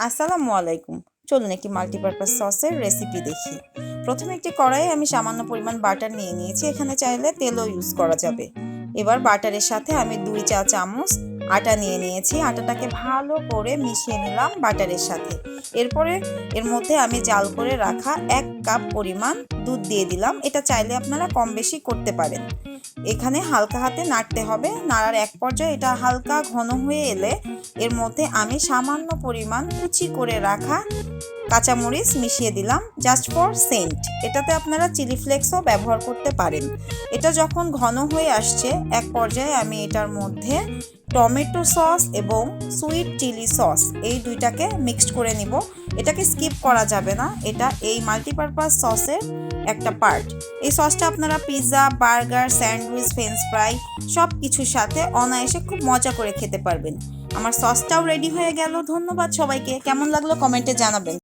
আসসালামু আলাইকুম। চলুন একটি মাল্টিপারপাস সসের রেসিপি দেখি। প্রথমে একটি কড়াইয়ে আমি সামান্য পরিমাণ বাটার নিয়ে নিয়েছি। এখানে চাইলে তেলও ইউজ করা যাবে। এবার বাটারের সাথে আমি 2 চা চামচ আটা নিয়ে নিয়েছি। আটাটাকে ভালো করে মিশিয়ে নিলাম বাটারের সাথে। এরপরে এর মধ্যে আমি জাল করে রাখা 1 কাপ পরিমাণ দুধ দিয়ে দিলাম। এটা চাইলে আপনারা কম বেশি করতে পারেন। এখানে হালকা হাতে নাড়তে হবে। নাড়ার এক পর্যায়ে এটা হালকা ঘন হয়ে এলে এর মধ্যে আমি সামান্য পরিমাণ কুচি করে রাখা কাঁচামরিচ মিশিয়ে দিলাম জাস্ট ফর সেন্ট। এটাতে আপনারা চিলি ফ্লেক্সও ব্যবহার করতে পারেন। এটা যখন ঘন হয়ে আসছে এক পর্যায়ে আমি এটার মধ্যে টমেটো সস এবং সুইট চিলি সস এই দুইটাকে মিক্সড করে নিব। এটাকে স্কিপ করা যাবে না, এটা এই মাল্টিপারপাস সসের একটা পার্ট। এই সসটা আপনারা pizza, burger, sandwich, French fry সব কিছুর সাথে অনায়াসে খুব মজা করে খেতে পারবেন। আমার সসটাও রেডি হয়ে গেল। ধন্যবাদ সবাইকে। কেমন লাগলো কমেন্টে জানাবেন।